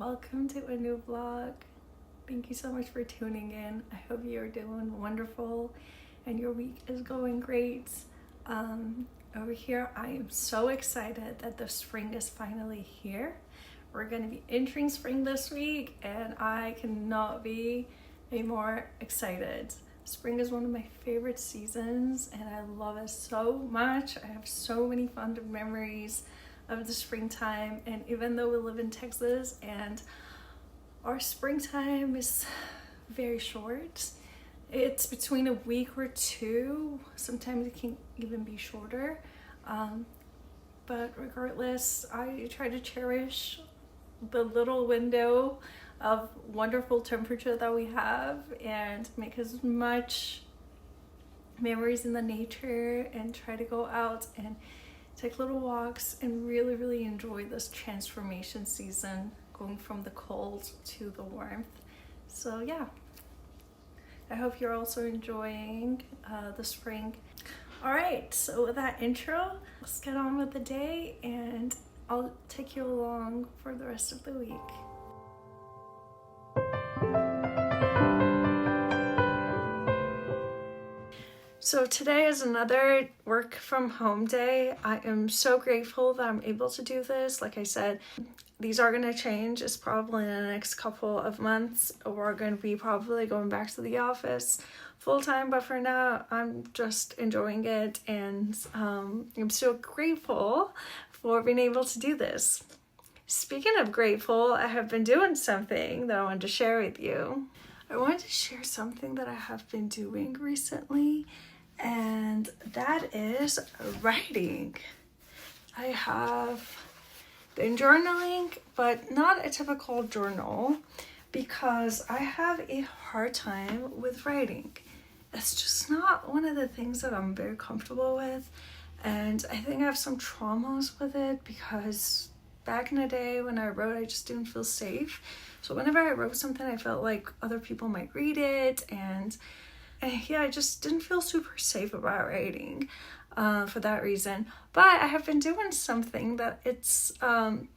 welcome to a new vlog. Thank you so much for tuning in. I hope you're doing wonderful and your week is going great. Over here, I am so excited that the spring is finally here. We're going to be entering spring this week and I cannot be any more excited. Spring is one of my favorite seasons and I love it so much. I have so many fond memories of the springtime, and even though we live in Texas and our springtime is very short, it's between a week or two, sometimes it can even be shorter, but regardless, I try to cherish the little window of wonderful temperature that we have and make as much memories in the nature and try to go out and take little walks and really enjoy this transformation season, going from the cold to the warmth. So yeah, I hope you're also enjoying the spring. All right, so with that intro, let's get on with the day and I'll take you along for the rest of the week. So today is another work from home day. I am so grateful that I'm able to do this. Like I said, these are going to change. It's probably in the next couple of months. We're going to be probably going back to the office full time, but for now, I'm just enjoying it and I'm so grateful for being able to do this. Speaking of grateful, I have been doing something that I wanted to share with you. I wanted to share something that I have been doing recently, and that is writing. I have been journaling, but not a typical journal because I have a hard time with writing. It's just not one of the things that I'm very comfortable with, and I think I have some traumas with it because back in the day when I wrote, I just didn't feel safe. So whenever I wrote something, I felt like other people might read it, and yeah, I just didn't feel super safe about writing for that reason. But I have been doing something that it's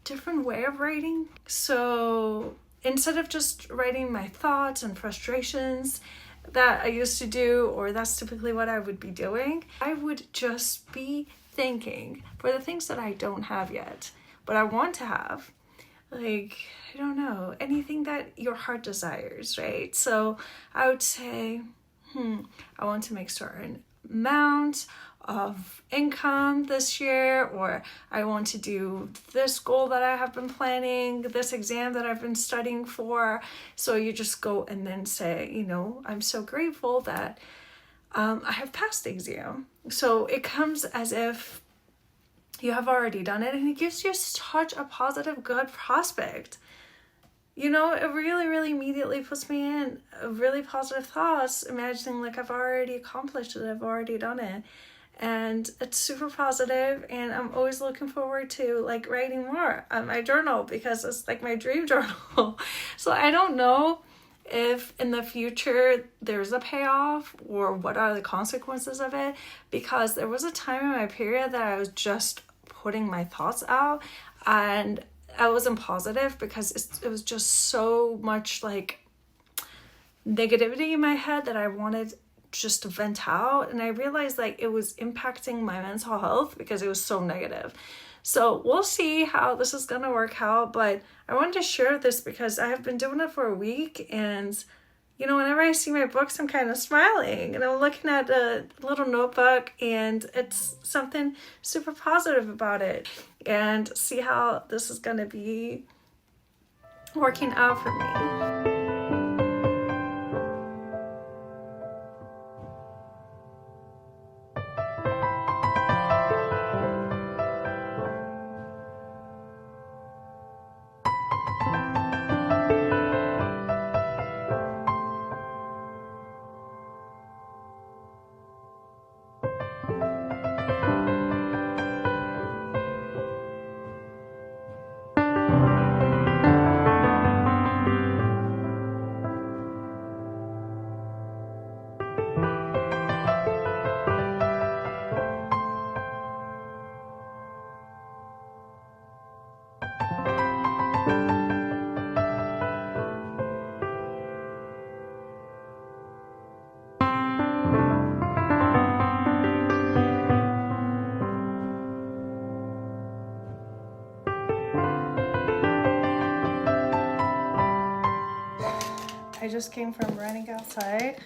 different way of writing. So instead of just writing my thoughts and frustrations that I used to do, or that's typically what I would be doing, I would just be thinking for the things that I don't have yet, but I want to have. Like, I don't know, anything that your heart desires, right? So I would say, I want to make certain amount of income this year, or I want to do this goal that I have been planning, this exam that I've been studying for. So you just go and then say, I'm so grateful that I have passed the exam. So it comes as if you have already done it, and it gives you such a positive, good prospect. It really immediately puts me in really positive thoughts, imagining like I've already accomplished it, I've already done it. And it's super positive, and I'm always looking forward to like writing more on my journal because it's like my dream journal. So I don't know if in the future there's a payoff or what are the consequences of it, because there was a time in my period that I was just putting my thoughts out and I wasn't positive because it was just so much like negativity in my head that I wanted just to vent out, and I realized like it was impacting my mental health because it was so negative. So we'll see how this is gonna work out, but I wanted to share this because I have been doing it for a week, and whenever I see my books, I'm kind of smiling and I'm looking at a little notebook and it's something super positive about it, and see how this is going to be working out for me. just came from running outside.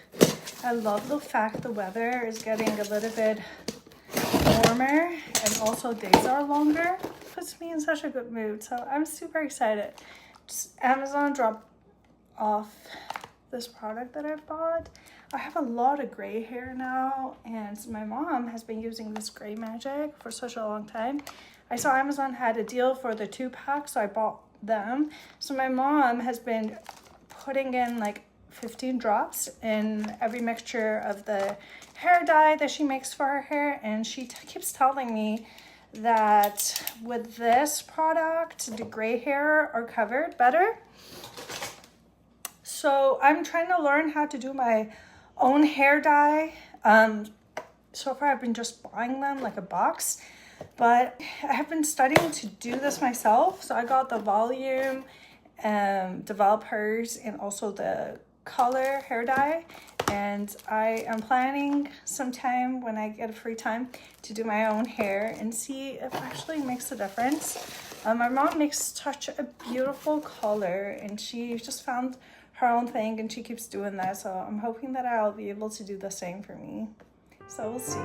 I love the fact the weather is getting a little bit warmer and also days are longer. Puts me in such a good mood, so I'm super excited. Just Amazon dropped off this product that I bought. I have a lot of gray hair now, and my mom has been using this Gray Magic for such a long time. I saw Amazon had a deal for the 2-pack, so I bought them. So my mom has been putting in like 15 drops in every mixture of the hair dye that she makes for her hair, and she keeps telling me that with this product the gray hair are covered better. So I'm trying to learn how to do my own hair dye. So far I've been just buying them like a box, but I have been studying to do this myself. So I got the volume developers and also the color hair dye, and I am planning sometime when I get a free time to do my own hair and see if it actually makes a difference. My mom makes such a beautiful color, and she just found her own thing and she keeps doing that, so I'm hoping that I'll be able to do the same for me. So we'll see.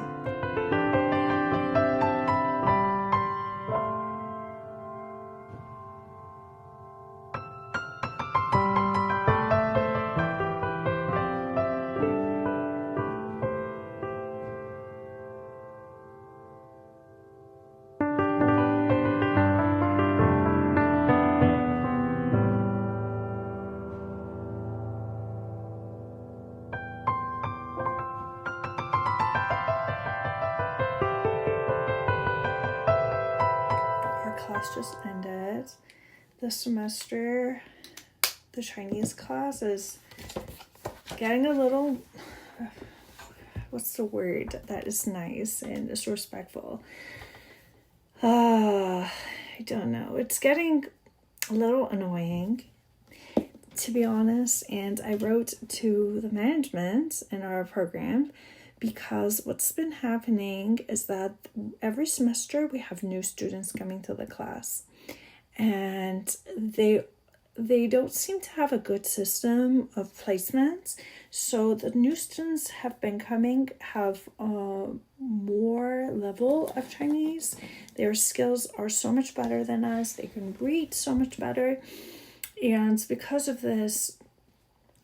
Class just ended. This semester, the Chinese class is getting a little, what's the word that is nice and is respectful? I don't know. It's getting a little annoying, to be honest. And I wrote to the management in our program, because what's been happening is that every semester we have new students coming to the class, and they don't seem to have a good system of placements. So the new students have been coming, have more level of Chinese. Their skills are so much better than us. They can read so much better. And because of this,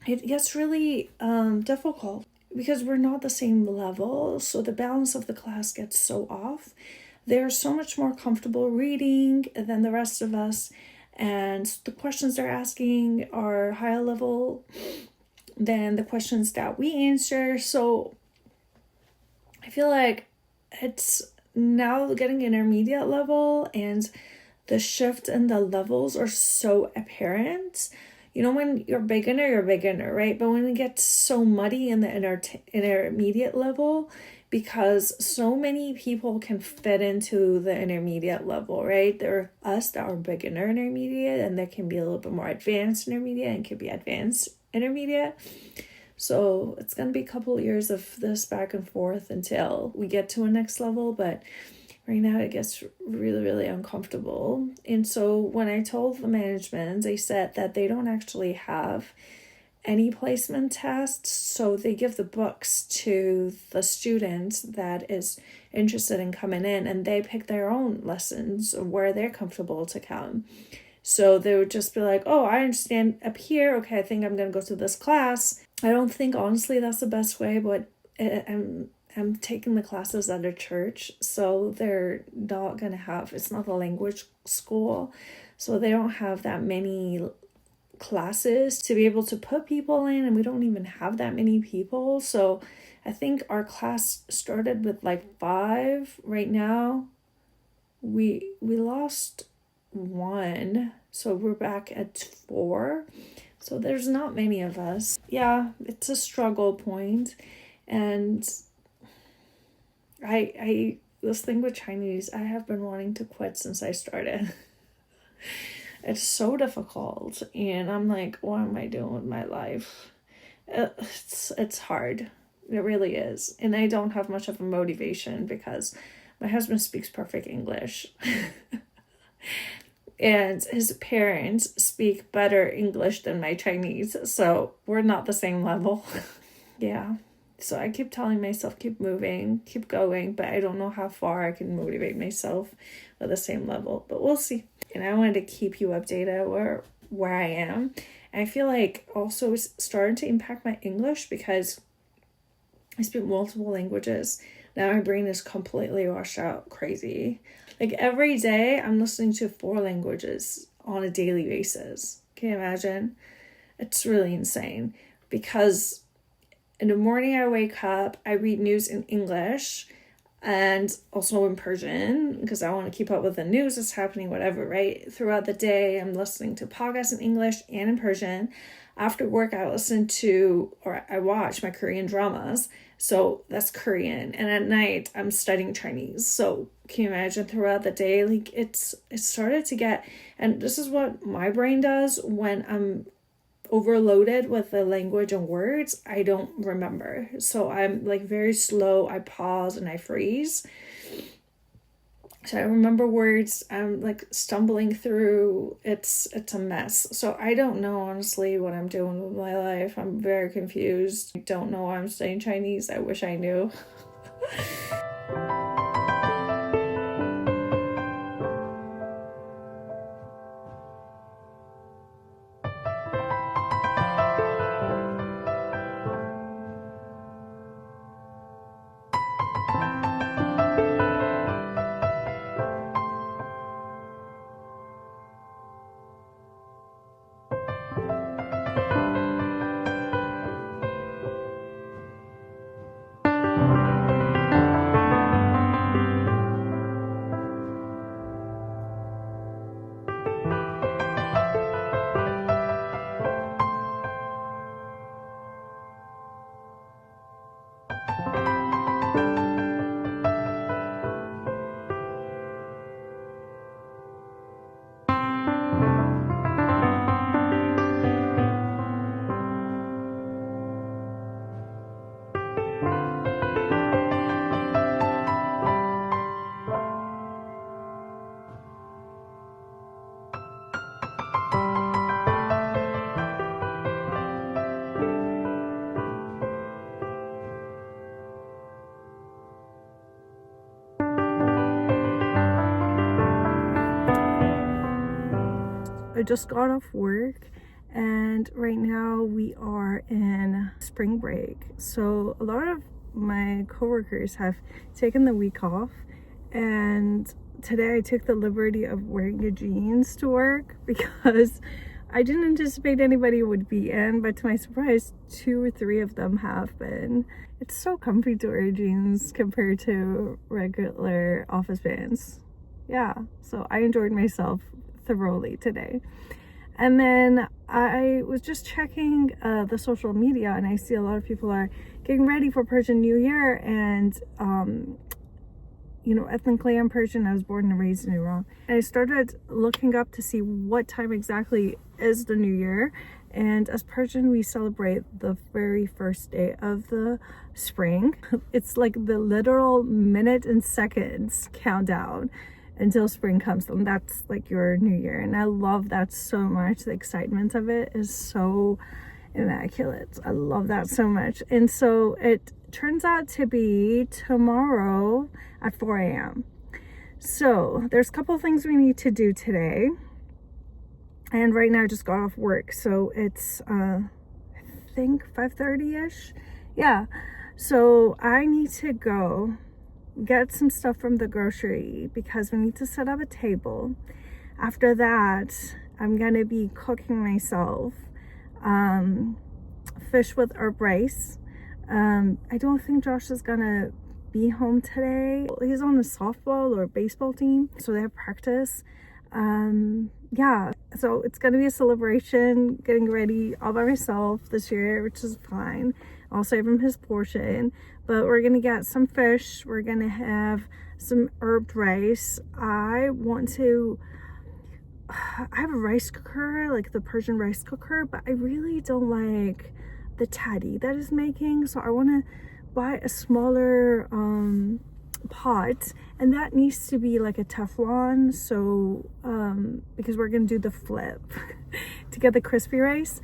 it gets really difficult, because we're not the same level, so the balance of the class gets so off. They're so much more comfortable reading than the rest of us, and the questions they're asking are higher level than the questions that we answer. So I feel like it's now getting intermediate level, and the shift in the levels are so apparent. You know, when you're beginner, right? But when it gets so muddy in the intermediate level, because so many people can fit into the intermediate level, right? There are us that are beginner intermediate, and there can be a little bit more advanced intermediate, and can be advanced intermediate. So it's going to be a couple of years of this back and forth until we get to a next level. But right now it gets really, really uncomfortable. And so when I told the management, they said that they don't actually have any placement tests. So they give the books to the students that is interested in coming in, and they pick their own lessons where they're comfortable to come. So they would just be like, oh, I understand up here. Okay, I think I'm going to go to this class. I don't think, honestly, that's the best way, but I'm taking the classes at a church, so they're not going to have, it's not a language school, so they don't have that many classes to be able to put people in, and we don't even have that many people. So I think our class started with like 5. Right now, we lost 1, so we're back at 4. So there's not many of us. Yeah, it's a struggle point, and I this thing with Chinese, I have been wanting to quit since I started. It's so difficult, and I'm like, what am I doing with my life? It's hard. It really is. And I don't have much of a motivation because my husband speaks perfect English. and his parents speak better English than my Chinese, so we're not the same level. Yeah. So I keep telling myself, keep moving, keep going, but I don't know how far I can motivate myself at the same level, but we'll see. And I wanted to keep you updated where I am. And I feel like also it's starting to impact my English because I speak multiple languages. Now my brain is completely washed out, crazy. Like every day I'm listening to 4 languages on a daily basis. Can you imagine? It's really insane because in the morning I wake up, I read news in English and also in Persian because I want to keep up with the news that's happening, whatever, right? Throughout the day, I'm listening to podcasts in English and in Persian. After work, I watch my Korean dramas. So that's Korean. And at night, I'm studying Chinese. So can you imagine throughout the day, like it started to get, and this is what my brain does when I'm overloaded with the language and words, I don't remember. So I'm like very slow. I pause and I freeze. So I remember words. I'm like stumbling through. It's a mess. So I don't know honestly what I'm doing with my life. I'm very confused. I don't know why I'm studying Chinese. I wish I knew. I just got off work and right now we are in spring break. So a lot of my coworkers have taken the week off and today I took the liberty of wearing a jeans to work because I didn't anticipate anybody would be in, but to my surprise, 2 or 3 of them have been. It's so comfy to wear jeans compared to regular office pants. Yeah, so I enjoyed myself thoroughly today. And then I was just checking the social media and I see a lot of people are getting ready for Persian New Year. And ethnically I'm Persian. I was born and raised in Iran. And I started looking up to see what time exactly is the New Year. And as Persian, we celebrate the very first day of the spring. It's like the literal minute and seconds countdown until spring comes, and that's like your New Year. And I love that so much. The excitement of it is so immaculate. I love that so much. And so it turns out to be tomorrow at 4 a.m. So there's a couple of things we need to do today. And right now I just got off work. So it's, I think 5:30-ish. Yeah. So I need to go get some stuff from the grocery because we need to set up a table. After that, I'm gonna be cooking myself fish with herb rice. I don't think Josh is gonna be home today. He's on the softball or baseball team, so they have practice. Yeah, so it's gonna be a celebration, getting ready all by myself this year, which is fine. I'll save him his portion, but we're gonna get some fish. We're gonna have some herbed rice. I have a rice cooker, like the Persian rice cooker, but I really don't like the tatty that is making, so I want to buy a smaller pot pot, and that needs to be like a Teflon, so because we're gonna do the flip to get the crispy rice.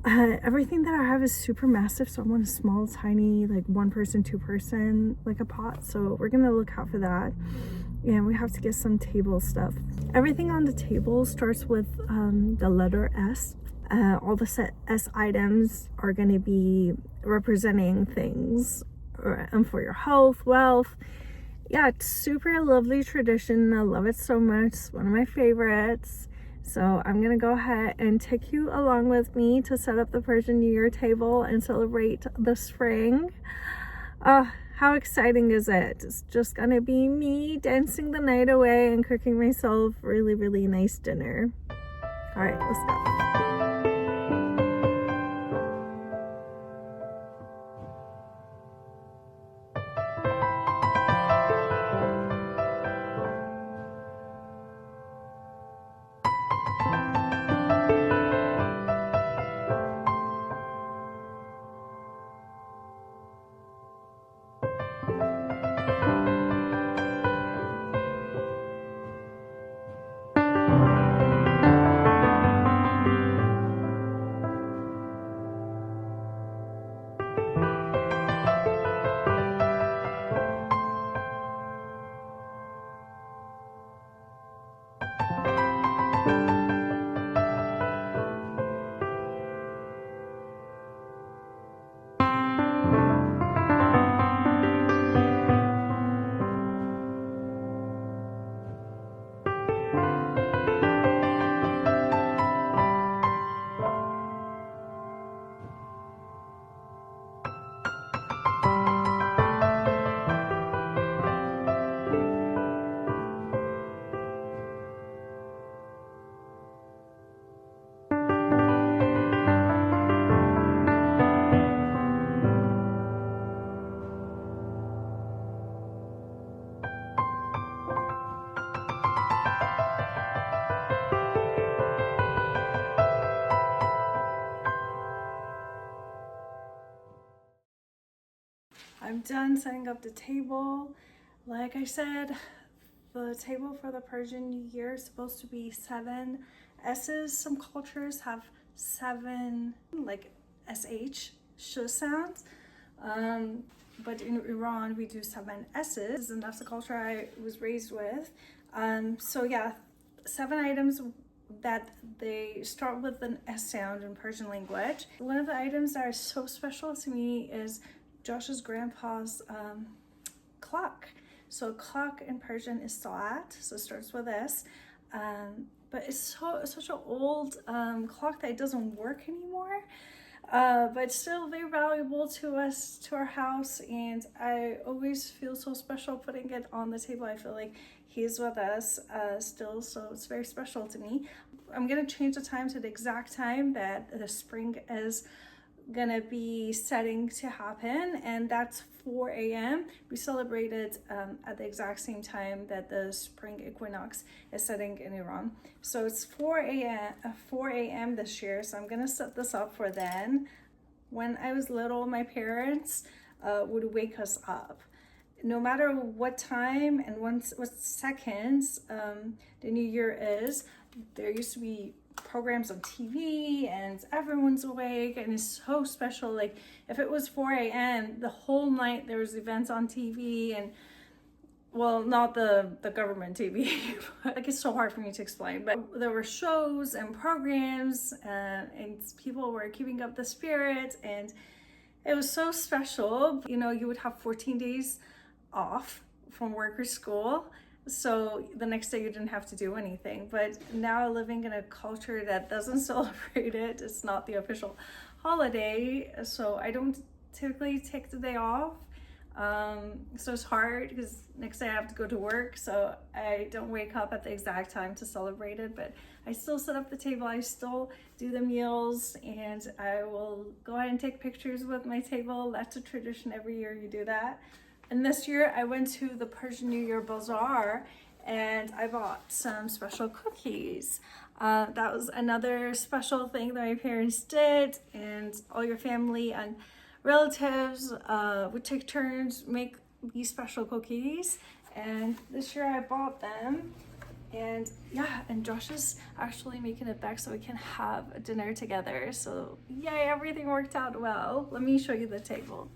Everything that I have is super massive, so I want a small, tiny, like 1-person, 2-person, like a pot. So we're gonna look out for that. And we have to get some table stuff. Everything on the table starts with the letter S. All the S items are gonna be representing things for your health, wealth. Yeah, it's super lovely tradition. I love it so much. It's one of my favorites. So I'm gonna go ahead and take you along with me to set up the Persian New Year table and celebrate the spring. How exciting is it? It's just gonna be me dancing the night away and cooking myself really, really nice dinner. All right, let's go. I'm done setting up the table. Like I said, the table for the Persian New Year is supposed to be 7 S's. Some cultures have 7, like SH, sh sounds. But in Iran, we do 7 S's, and that's the culture I was raised with. So yeah, 7 items that they start with an S sound in Persian language. One of the items that are so special to me is Josh's grandpa's clock. So clock in Persian is saat, so it starts with S. But it's such an old clock that it doesn't work anymore. But still very valuable to us, to our house, and I always feel so special putting it on the table. I feel like he's with us still, so it's very special to me. I'm gonna change the time to the exact time that the spring is gonna be setting to happen, and that's 4 a.m. We celebrated at the exact same time that the spring equinox is setting in Iran. So it's 4 a.m. this year, so I'm gonna set this up for then. When I was little, my parents would wake us up. No matter what time and what seconds the new year is, there used to be programs on TV and everyone's awake, and it's so special. Like if it was 4 a.m. the whole night there was events on TV, and well, not the government TV, but like it's so hard for me to explain, but there were shows and programs and people were keeping up the spirit, and it was so special. You know, you would have 14 days off from work or school, so the next day you didn't have to do anything. But now living in a culture that doesn't celebrate it, it's not the official holiday, so I don't typically take the day off. So it's hard because next day I have to go to work, so I don't wake up at the exact time to celebrate it, but I still set up the table, I still do the meals, and I will go ahead and take pictures with my table. That's a tradition, every year you do that. And this year I went to the Persian New Year Bazaar and I bought some special cookies. That was another special thing that my parents did, and all your family and relatives would take turns make these special cookies, and this year I bought them. And yeah, and Josh is actually making it back so we can have dinner together. So yay, everything worked out well. Let me show you the table.